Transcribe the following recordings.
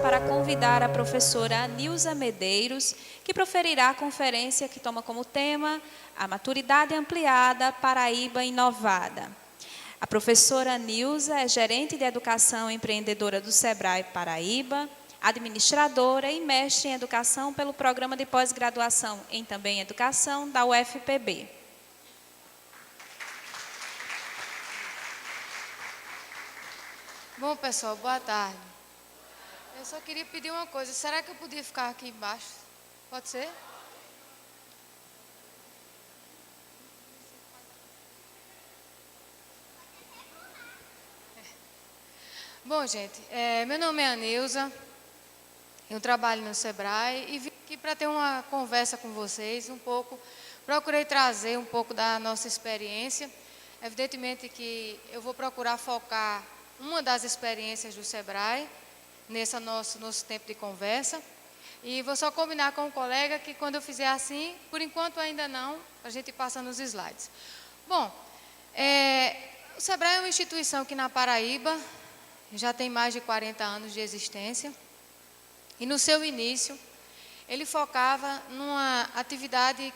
para convidar a professora Nilza Medeiros, que proferirá a conferência que toma como tema a maturidade ampliada, Paraíba inovada. A professora Nilza é gerente de educação empreendedora do Sebrae Paraíba, administradora e mestre em educação pelo programa de pós-graduação em também educação da UFPB. Bom, pessoal, boa tarde. Eu só queria pedir uma coisa. Será que eu podia ficar aqui embaixo? Pode ser? Bom, gente, meu nome é Anilza. Eu trabalho no Sebrae e vim aqui para ter uma conversa com vocês um pouco. Procurei trazer um pouco da nossa experiência. Evidentemente que eu vou procurar focar uma das experiências do Sebrae nesse nosso tempo de conversa. E vou só combinar com o colega que quando eu fizer assim, por enquanto ainda não, a gente passa nos slides. Bom, o Sebrae é uma instituição que na Paraíba já tem mais de 40 anos de existência. E no seu início, ele focava numa atividade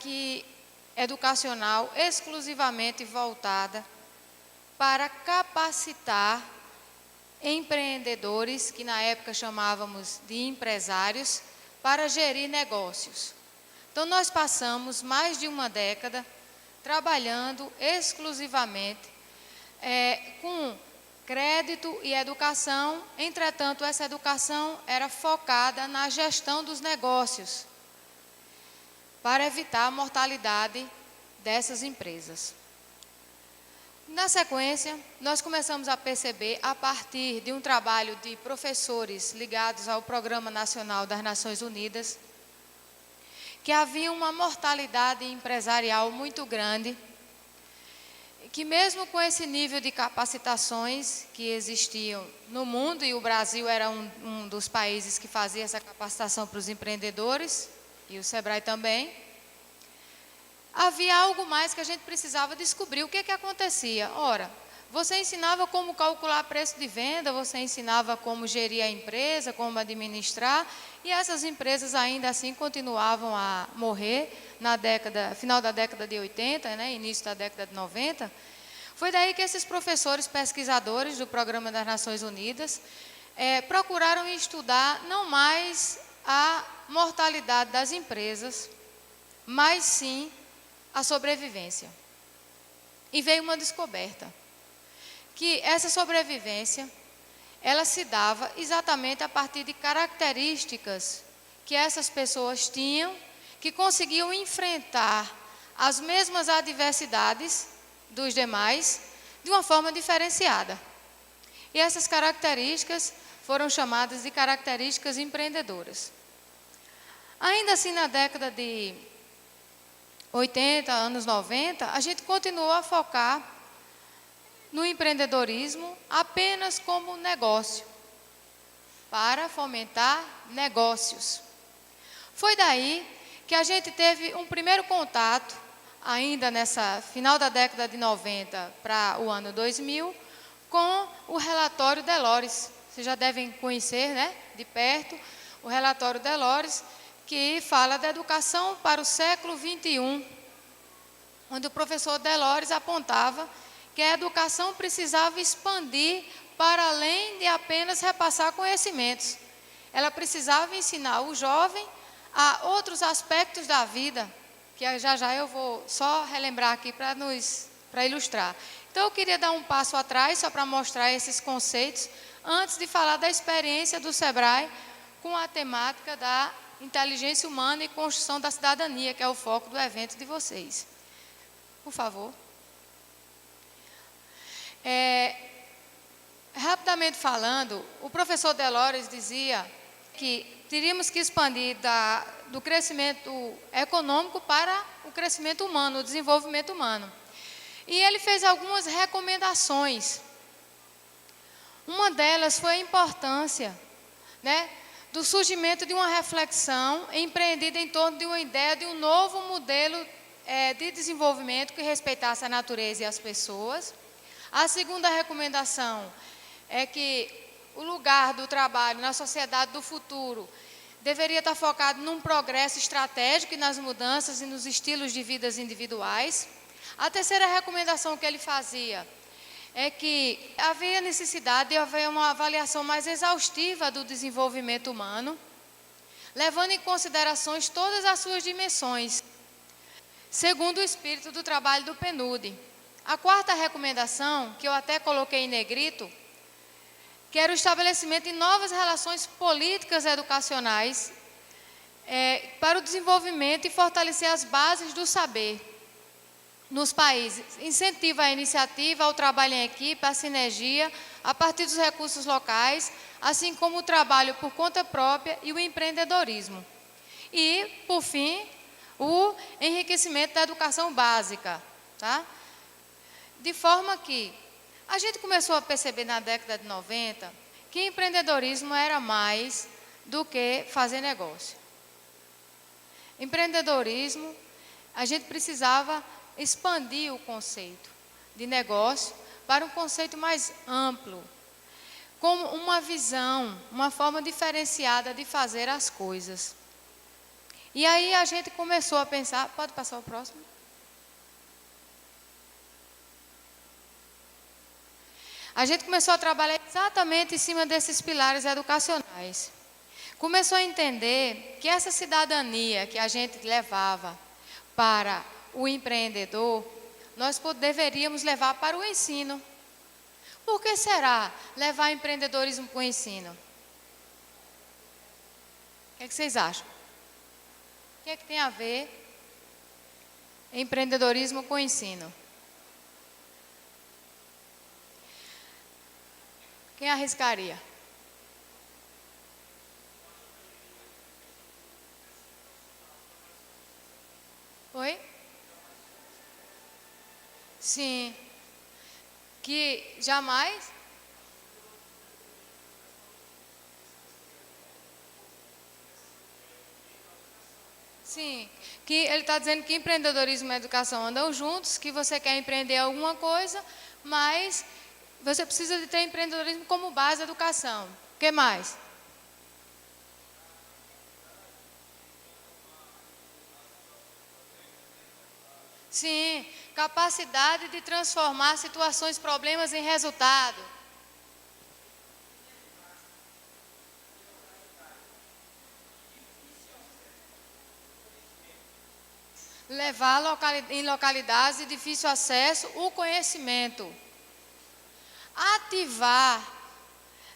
educacional exclusivamente voltada para capacitar empreendedores, que na época chamávamos de empresários, para gerir negócios. Então, nós passamos mais de uma década trabalhando exclusivamente com crédito e educação. Entretanto, essa educação era focada na gestão dos negócios, para evitar a mortalidade dessas empresas. Na sequência, nós começamos a perceber, a partir de um trabalho de professores ligados ao Programa Nacional das Nações Unidas, que havia uma mortalidade empresarial muito grande, que mesmo com esse nível de capacitações que existiam no mundo, e o Brasil era um dos países que fazia essa capacitação para os empreendedores, e o Sebrae também, havia algo mais que a gente precisava descobrir. O que acontecia? Ora, você ensinava como calcular preço de venda, você ensinava como gerir a empresa, como administrar, e essas empresas ainda assim continuavam a morrer final da década de 80, início da década de 90. Foi daí que esses professores pesquisadores do Programa das Nações Unidas procuraram estudar não mais a mortalidade das empresas, mas sim a sobrevivência. E veio uma descoberta, que essa sobrevivência, ela se dava exatamente a partir de características que essas pessoas tinham, que conseguiam enfrentar as mesmas adversidades dos demais de uma forma diferenciada. E essas características foram chamadas de características empreendedoras. Ainda assim, na década de 80, anos 90, a gente continuou a focar no empreendedorismo apenas como negócio, para fomentar negócios. Foi daí que a gente teve um primeiro contato, ainda nessa final da década de 90 para o ano 2000, com o relatório Delores. Vocês já devem conhecer, de perto, o relatório Delores, que fala da educação para o século XXI, onde o professor Delores apontava que a educação precisava expandir para além de apenas repassar conhecimentos. Ela precisava ensinar o jovem a outros aspectos da vida, que já eu vou só relembrar aqui para ilustrar. Então, eu queria dar um passo atrás, só para mostrar esses conceitos, antes de falar da experiência do Sebrae com a temática da inteligência humana e construção da cidadania, que é o foco do evento de vocês. Por favor. Rapidamente falando, o professor Delores dizia que teríamos que expandir do crescimento econômico para o crescimento humano, o desenvolvimento humano. E ele fez algumas recomendações. Uma delas foi a importância, do surgimento de uma reflexão empreendida em torno de uma ideia de um novo modelo de desenvolvimento que respeitasse a natureza e as pessoas. A segunda recomendação é que o lugar do trabalho na sociedade do futuro deveria estar focado num progresso estratégico e nas mudanças e nos estilos de vidas individuais. A terceira recomendação que ele fazia é que havia necessidade de haver uma avaliação mais exaustiva do desenvolvimento humano, levando em considerações todas as suas dimensões, segundo o espírito do trabalho do PNUD. A quarta recomendação, que eu até coloquei em negrito, que era o estabelecimento de novas relações políticas educacionais para o desenvolvimento e fortalecer as bases do saber nos países. Incentiva a iniciativa, ao trabalho em equipe, a sinergia, a partir dos recursos locais, assim como o trabalho por conta própria e o empreendedorismo. E, por fim, o enriquecimento da educação básica, tá? De forma que a gente começou a perceber na década de 90 que empreendedorismo era mais do que fazer negócio. Empreendedorismo, a gente precisava expandir o conceito de negócio para um conceito mais amplo, como uma visão, uma forma diferenciada de fazer as coisas. E aí a gente começou a pensar, pode passar o próximo? A gente começou a trabalhar exatamente em cima desses pilares educacionais. Começou a entender que essa cidadania que a gente levava para o empreendedor, nós deveríamos levar para o ensino. Por que será levar empreendedorismo para o ensino? O que vocês acham? O que tem a ver empreendedorismo com o ensino? Quem arriscaria? Oi? Sim. Que jamais? Sim. Que ele está dizendo que empreendedorismo e educação andam juntos, que você quer empreender alguma coisa, mas você precisa de ter empreendedorismo como base da educação. O que mais? Sim, capacidade de transformar situações, problemas em resultado. Levar em localidades de difícil acesso o conhecimento. Ativar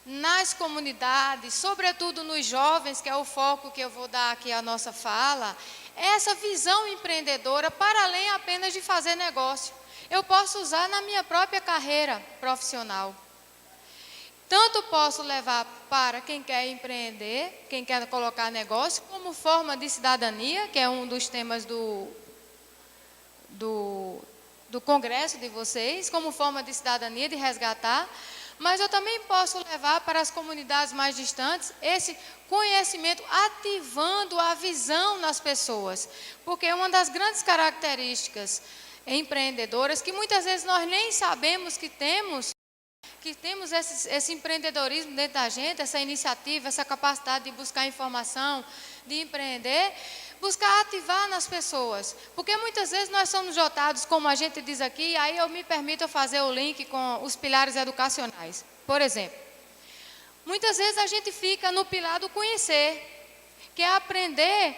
nas comunidades, sobretudo nos jovens, que é o foco que eu vou dar aqui à nossa fala, essa visão empreendedora para além apenas de fazer negócio. Eu posso usar na minha própria carreira profissional. Tanto posso levar para quem quer empreender, quem quer colocar negócio, como forma de cidadania, que é um dos temas do congresso de vocês, como forma de cidadania, de resgatar, mas eu também posso levar para as comunidades mais distantes esse conhecimento, ativando a visão nas pessoas, porque uma das grandes características empreendedoras, que muitas vezes nós nem sabemos que temos esse empreendedorismo dentro da gente, essa iniciativa, essa capacidade de buscar informação, de empreender, buscar ativar nas pessoas, porque muitas vezes nós somos dotados, como a gente diz aqui, aí eu me permito fazer o link com os pilares educacionais. Por exemplo, muitas vezes a gente fica no pilar do conhecer, que é aprender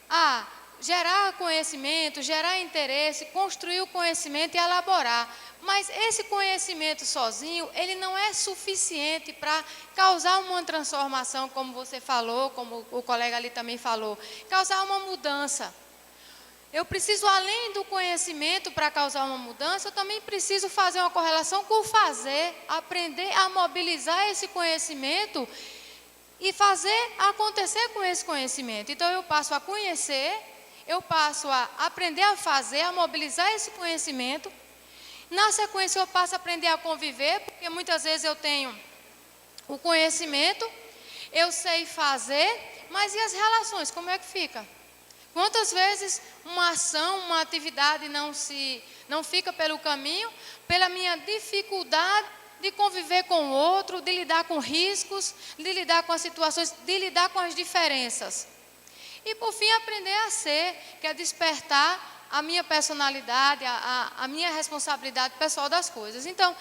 a gerar conhecimento, gerar interesse, construir o conhecimento e elaborar. Mas esse conhecimento sozinho, ele não é suficiente para causar uma transformação, como você falou, como o colega ali também falou, causar uma mudança. Eu preciso, além do conhecimento para causar uma mudança, eu também preciso fazer uma correlação com o fazer, aprender a mobilizar esse conhecimento e fazer acontecer com esse conhecimento. Então, eu passo a conhecer, eu passo a aprender a fazer, a mobilizar esse conhecimento. Na sequência, eu passo a aprender a conviver, porque muitas vezes eu tenho o conhecimento, eu sei fazer, mas e as relações, como é que fica? Quantas vezes uma ação, uma atividade não fica pelo caminho, pela minha dificuldade de conviver com o outro, de lidar com riscos, de lidar com as situações, de lidar com as diferenças. E por fim aprender a ser, que é despertar a minha personalidade, a minha responsabilidade pessoal das coisas. Então,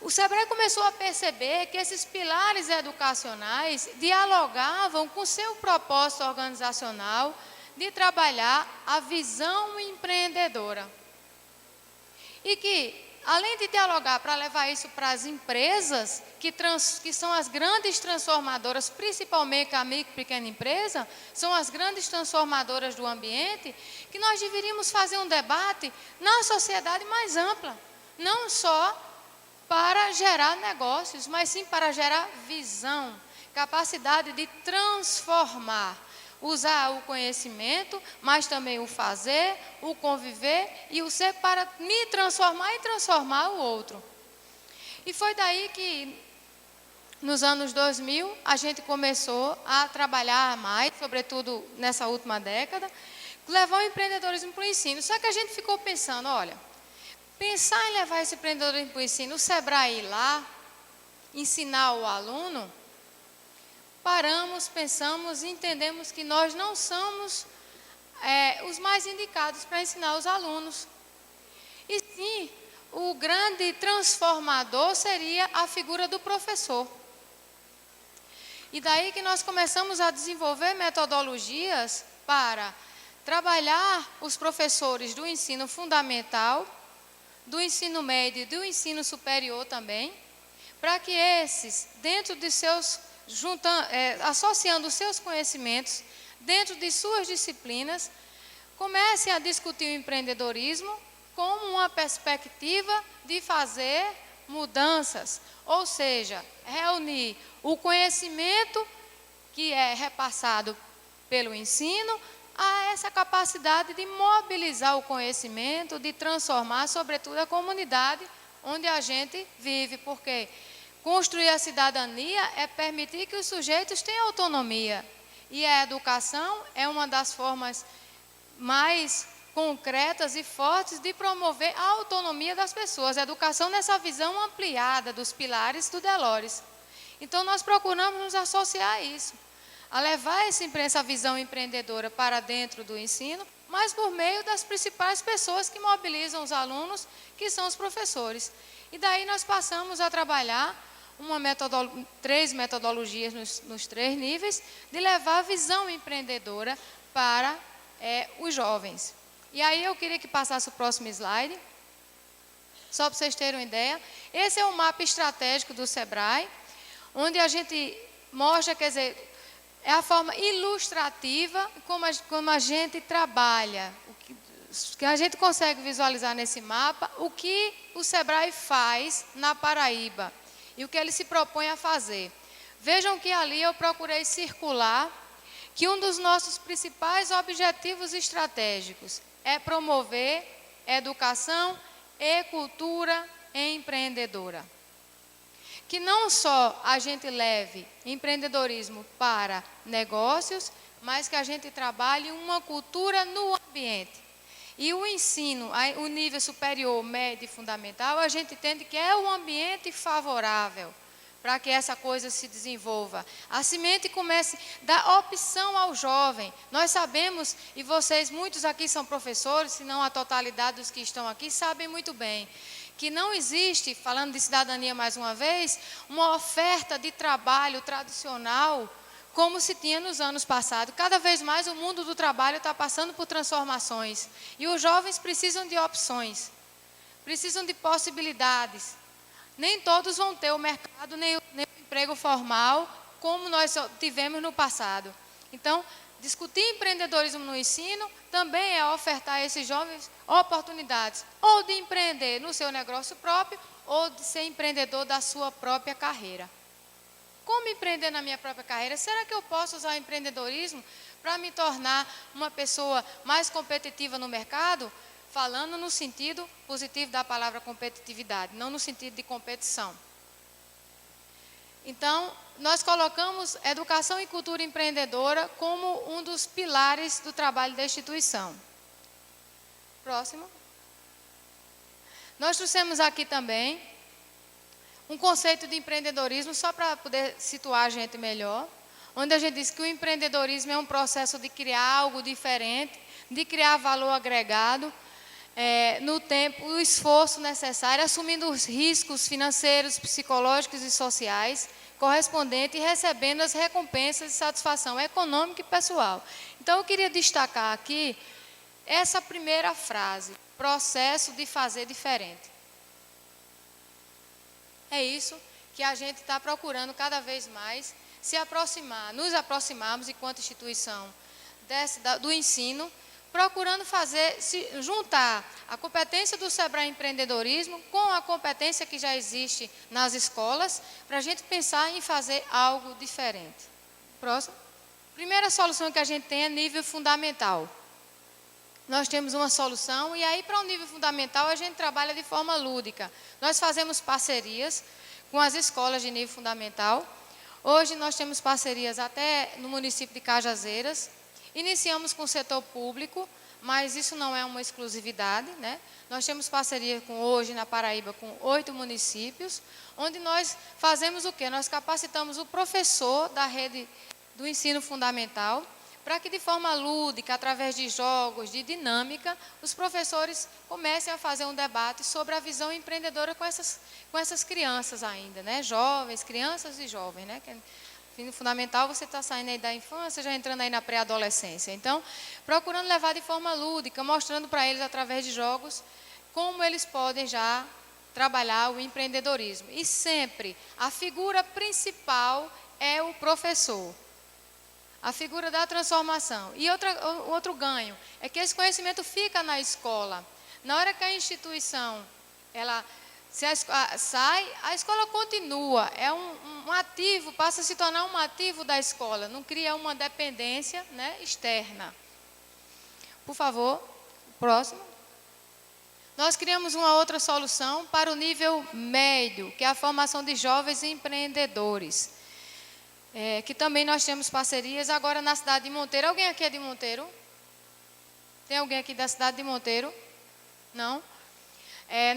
o Sebrae começou a perceber que esses pilares educacionais dialogavam com seu propósito organizacional de trabalhar a visão empreendedora. E que, além de dialogar para levar isso para as empresas, que são as grandes transformadoras, principalmente a micro e pequena empresa, são as grandes transformadoras do ambiente, que nós deveríamos fazer um debate na sociedade mais ampla, não só para gerar negócios, mas sim para gerar visão, capacidade de transformar, usar o conhecimento, mas também o fazer, o conviver e o ser para me transformar e transformar o outro. E foi daí que, nos anos 2000, a gente começou a trabalhar mais, sobretudo nessa última década, levar o empreendedorismo para o ensino. Só que a gente ficou pensando, olha, pensar em levar esse empreendedorismo para o ensino, o Sebrae ir lá, ensinar o aluno, paramos, pensamos e entendemos que nós não somos os mais indicados para ensinar os alunos. E sim, o grande transformador seria a figura do professor. E daí que nós começamos a desenvolver metodologias para trabalhar os professores do ensino fundamental, do ensino médio e do ensino superior também, para que esses, dentro de seus, associando os seus conhecimentos, dentro de suas disciplinas, comecem a discutir o empreendedorismo como uma perspectiva de fazer mudanças, ou seja, reunir o conhecimento que é repassado pelo ensino a essa capacidade de mobilizar o conhecimento, de transformar, sobretudo, a comunidade onde a gente vive, porque construir a cidadania é permitir que os sujeitos tenham autonomia, e a educação é uma das formas mais concretas e fortes de promover a autonomia das pessoas. A educação nessa visão ampliada dos pilares do Delores. Então, nós procuramos nos associar a isso, a levar essa visão empreendedora para dentro do ensino, mas por meio das principais pessoas que mobilizam os alunos, que são os professores. E daí nós passamos a trabalhar 3 metodologias nos 3 níveis, de levar a visão empreendedora para os jovens. E aí eu queria que passasse o próximo slide, só para vocês terem uma ideia. Esse é o mapa estratégico do Sebrae, onde a gente mostra, quer dizer, é a forma ilustrativa como a gente trabalha, que a gente consegue visualizar nesse mapa, o que o Sebrae faz na Paraíba e o que ele se propõe a fazer. Vejam que ali eu procurei circular que um dos nossos principais objetivos estratégicos é promover educação e cultura empreendedora. Que não só a gente leve empreendedorismo para negócios, mas que a gente trabalhe uma cultura no ambiente. E o ensino, o nível superior, médio e fundamental, a gente entende que é um ambiente favorável para que essa coisa se desenvolva. A semente comece a dar opção ao jovem. Nós sabemos, e vocês, muitos aqui são professores, se não a totalidade dos que estão aqui, sabem muito bem, que não existe, falando de cidadania mais uma vez, uma oferta de trabalho tradicional como se tinha nos anos passados. Cada vez mais o mundo do trabalho está passando por transformações. E os jovens precisam de opções, precisam de possibilidades. Nem todos vão ter o mercado, nem o emprego formal, como nós tivemos no passado. Então, discutir empreendedorismo no ensino também é ofertar a esses jovens oportunidades, ou de empreender no seu negócio próprio, ou de ser empreendedor da sua própria carreira. Como empreender na minha própria carreira? Será que eu posso usar o empreendedorismo para me tornar uma pessoa mais competitiva no mercado? Falando no sentido positivo da palavra competitividade, não no sentido de competição. Então, nós colocamos educação e cultura empreendedora como um dos pilares do trabalho da instituição. Próximo. Nós trouxemos aqui também um conceito de empreendedorismo, só para poder situar a gente melhor, onde a gente diz que o empreendedorismo é um processo de criar algo diferente, de criar valor agregado, no tempo, o esforço necessário, assumindo os riscos financeiros, psicológicos e sociais correspondentes e recebendo as recompensas de satisfação econômica e pessoal. Então, eu queria destacar aqui essa primeira frase, processo de fazer diferente. É isso que a gente está procurando cada vez mais se aproximar, nos aproximarmos enquanto instituição do ensino, procurando juntar a competência do Sebrae Empreendedorismo com a competência que já existe nas escolas, para a gente pensar em fazer algo diferente. Próximo. Primeira solução que a gente tem é nível fundamental. Nós temos uma solução e aí para o nível fundamental a gente trabalha de forma lúdica. Nós fazemos parcerias com as escolas de nível fundamental. Hoje nós temos parcerias até no município de Cajazeiras. Iniciamos com o setor público, mas isso não é uma exclusividade, né? Nós temos parceria hoje na Paraíba com 8 municípios, onde nós fazemos o quê? Nós capacitamos o professor da rede do ensino fundamental, para que de forma lúdica, através de jogos, de dinâmica, os professores comecem a fazer um debate sobre a visão empreendedora com essas crianças ainda, né? Jovens, crianças e jovens, né? No fundamental, você está saindo aí da infância, já entrando aí na pré-adolescência. Então, procurando levar de forma lúdica, mostrando para eles, através de jogos, como eles podem já trabalhar o empreendedorismo. E sempre, a figura principal é o professor. A figura da transformação. E outro ganho é que esse conhecimento fica na escola. Na hora que a instituição sai, a escola continua. É um ativo, passa a se tornar um ativo da escola. Não cria uma dependência, né, externa. Por favor, próximo. Nós criamos uma outra solução para o nível médio, que é a formação de jovens empreendedores. Que também nós temos parcerias agora na cidade de Monteiro. Alguém aqui é de Monteiro? Tem alguém aqui da cidade de Monteiro? Não?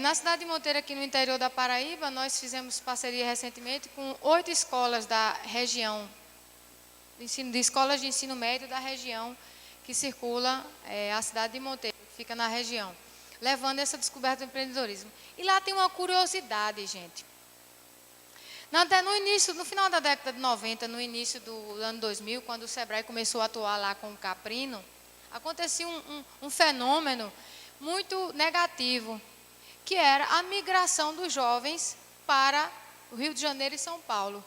Na cidade de Monteiro, aqui no interior da Paraíba, nós fizemos parceria recentemente com 8 escolas da região, de escolas de ensino médio da região que circula a cidade de Monteiro, que fica na região, levando essa descoberta do empreendedorismo. E lá tem uma curiosidade, gente. No final da década de 90, no início do ano 2000, quando o Sebrae começou a atuar lá com o Caprino, acontecia um fenômeno muito negativo, que era a migração dos jovens para o Rio de Janeiro e São Paulo.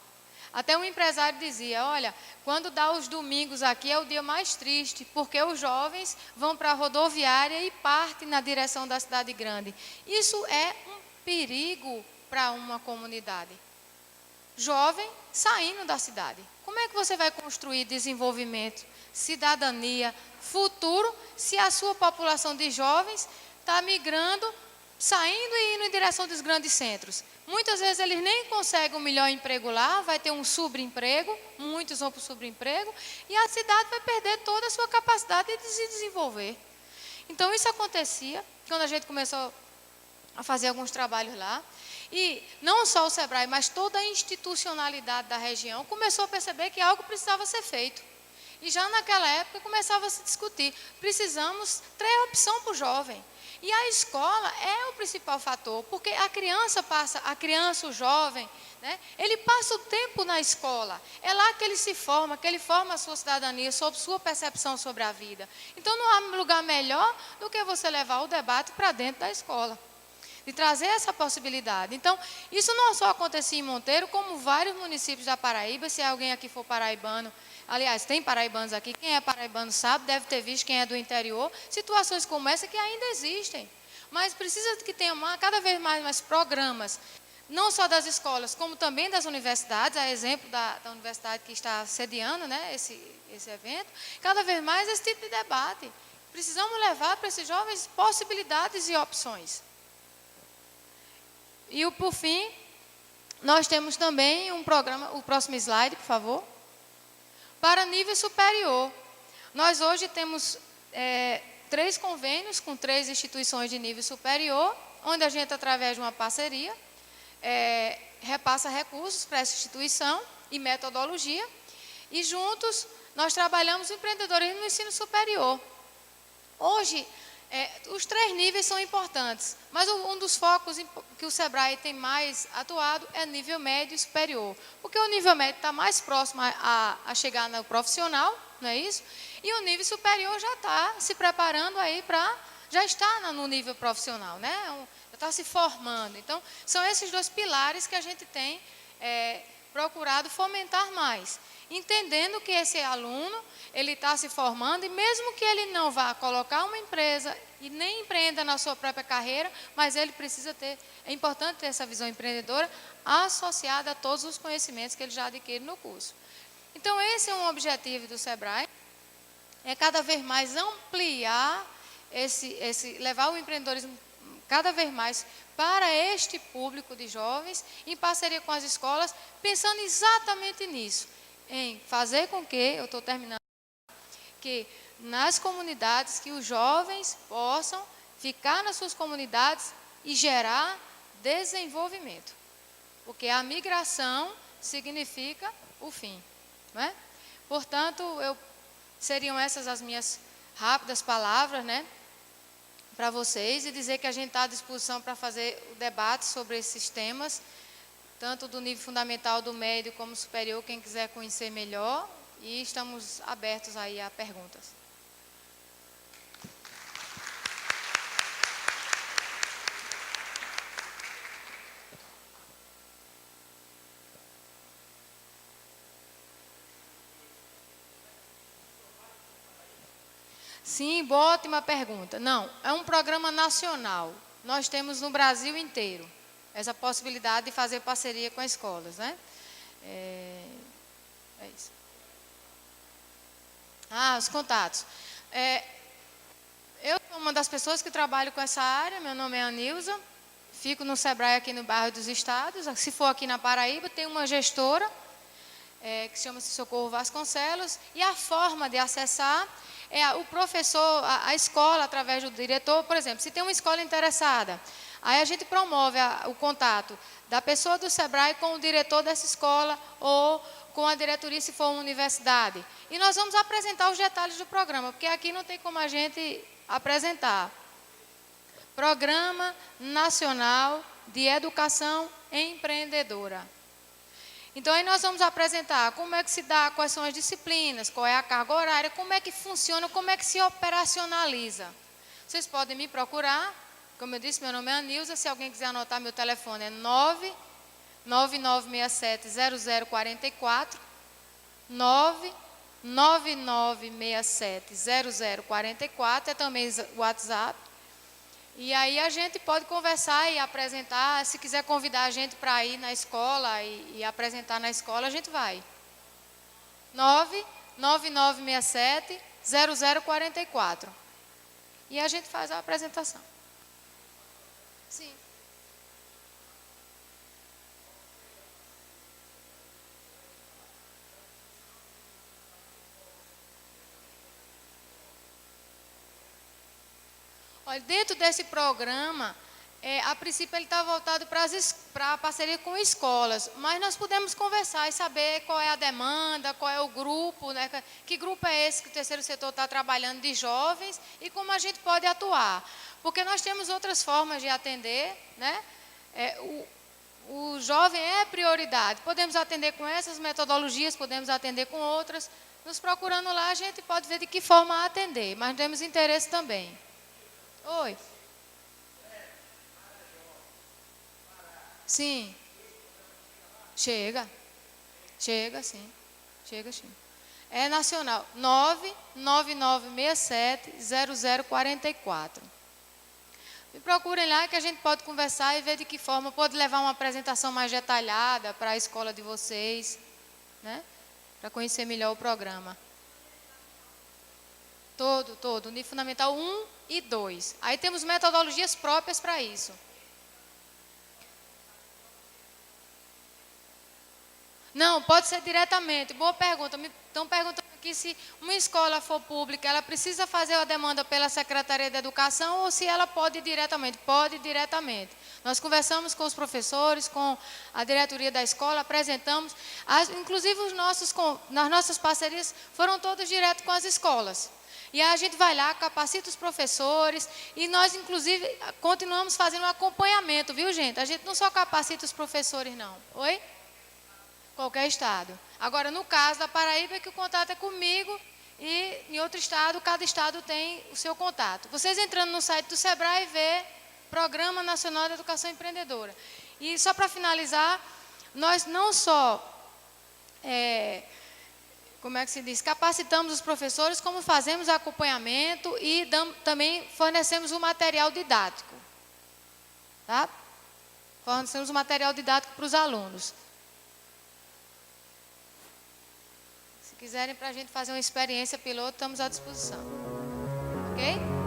Até um empresário dizia, olha, quando dá os domingos aqui é o dia mais triste, porque os jovens vão para a rodoviária e partem na direção da cidade grande. Isso é um perigo para uma comunidade. Jovem saindo da cidade. Como é que você vai construir desenvolvimento, cidadania, futuro, se a sua população de jovens está migrando, saindo e indo em direção dos grandes centros? Muitas vezes eles nem conseguem um melhor emprego lá, vai ter um subemprego, muitos vão para o subemprego, e a cidade vai perder toda a sua capacidade de se desenvolver. Então, isso acontecia quando a gente começou a fazer alguns trabalhos lá. E não só o Sebrae, mas toda a institucionalidade da região começou a perceber que algo precisava ser feito. E já naquela época começava a se discutir, precisamos ter opção para o jovem. E a escola é o principal fator, porque a criança, o jovem, né, ele passa o tempo na escola. É lá que ele se forma, que ele forma a sua cidadania, sobre sua percepção sobre a vida. Então não há lugar melhor do que você levar o debate para dentro da escola. De trazer essa possibilidade. Então, isso não só acontecia em Monteiro, como vários municípios da Paraíba. Se alguém aqui for paraibano, aliás, tem paraibanos aqui, quem é paraibano sabe, deve ter visto, quem é do interior, situações como essa que ainda existem. Mas precisa que tenha cada vez mais programas, não só das escolas, como também das universidades, a exemplo da universidade que está sediando, né, esse evento, cada vez mais esse tipo de debate. Precisamos levar para esses jovens possibilidades e opções. E por fim, nós temos também um programa, o próximo slide, por favor, para nível superior. Nós hoje temos 3 convênios com 3 instituições de nível superior, onde a gente, através de uma parceria, repassa recursos para essa instituição e metodologia, e juntos nós trabalhamos o empreendedorismo no ensino superior. Hoje, os 3 níveis são importantes, mas um dos focos que o SEBRAE tem mais atuado é nível médio e superior, porque o nível médio está mais próximo a chegar no profissional, não é isso? E o nível superior já está se preparando aí já está no nível profissional, né? Já está se formando. Então, são esses 2 pilares que a gente tem procurado fomentar mais, entendendo que esse aluno, ele está se formando, e mesmo que ele não vá colocar uma empresa e nem empreenda na sua própria carreira, mas ele precisa ter, é importante ter essa visão empreendedora associada a todos os conhecimentos que ele já adquire no curso. Então, esse é um objetivo do SEBRAE, é cada vez mais ampliar levar o empreendedorismo cada vez mais para este público de jovens, em parceria com as escolas, pensando exatamente nisso, em fazer com que, eu estou terminando, que nas comunidades, que os jovens possam ficar nas suas comunidades e gerar desenvolvimento. Porque a migração significa o fim, não é? Portanto, seriam essas as minhas rápidas palavras, né, para vocês, e dizer que a gente está à disposição para fazer o debate sobre esses temas, tanto do nível fundamental, do médio, como superior, quem quiser conhecer melhor, e estamos abertos aí a perguntas. Sim, boa, ótima pergunta. Não, é um programa nacional. Nós temos no Brasil inteiro essa possibilidade de fazer parceria com as escolas, né? É isso. Os contatos. Eu sou uma das pessoas que trabalho com essa área, meu nome é Anilza, fico no SEBRAE aqui no bairro dos Estados. Se for aqui na Paraíba, tem uma gestora, que chama-se Socorro Vasconcelos, e a forma de acessar o professor, a escola, através do diretor. Por exemplo, se tem uma escola interessada, aí a gente promove o contato da pessoa do SEBRAE com o diretor dessa escola ou com a diretoria, se for uma universidade. E nós vamos apresentar os detalhes do programa, porque aqui não tem como a gente apresentar. Programa Nacional de Educação Empreendedora. Então, aí nós vamos apresentar como é que se dá, quais são as disciplinas, qual é a carga horária, como é que funciona, como é que se operacionaliza. Vocês podem me procurar, como eu disse, meu nome é Anilza, se alguém quiser anotar, meu telefone é 999670044, 999670044, é também o WhatsApp. E aí a gente pode conversar e apresentar, se quiser convidar a gente para ir na escola e apresentar na escola, a gente vai. 999670044. E a gente faz a apresentação. Sim. Olha, dentro desse programa, a princípio ele está voltado para a parceria com escolas, mas nós podemos conversar e saber qual é a demanda, qual é o grupo, né? Que grupo é esse que o terceiro setor está trabalhando de jovens e como a gente pode atuar. Porque nós temos outras formas de atender, né? O jovem é prioridade, podemos atender com essas metodologias, podemos atender com outras. Nos procurando lá, a gente pode ver de que forma atender, mas temos interesse também. Oi. Sim. Chega sim. É nacional. 999670044. Me procurem lá que a gente pode conversar e ver de que forma pode levar uma apresentação mais detalhada para a escola de vocês, né? Para conhecer melhor o programa. Todo, nível fundamental 1 e 2. Aí temos metodologias próprias para isso. Não, pode ser diretamente. Boa pergunta. Me estão perguntando que se uma escola for pública, ela precisa fazer a demanda pela Secretaria de Educação ou se ela pode ir diretamente. Pode ir diretamente. Nós conversamos com os professores, com a diretoria da escola, apresentamos, inclusive nas nossas parcerias foram todas direto com as escolas. E aí a gente vai lá, capacita os professores e nós, inclusive, continuamos fazendo um acompanhamento, viu, gente? A gente não só capacita os professores, não. Oi? Qualquer estado. Agora, no caso da Paraíba, é que o contato é comigo e em outro estado, cada estado tem o seu contato. Vocês entrando no site do Sebrae, vê Programa Nacional de Educação Empreendedora. E só para finalizar, nós não só, capacitamos os professores, como fazemos acompanhamento e também fornecemos o material didático. Tá? Fornecemos o material didático para os alunos. Se quiserem para a gente fazer uma experiência piloto, estamos à disposição. Ok?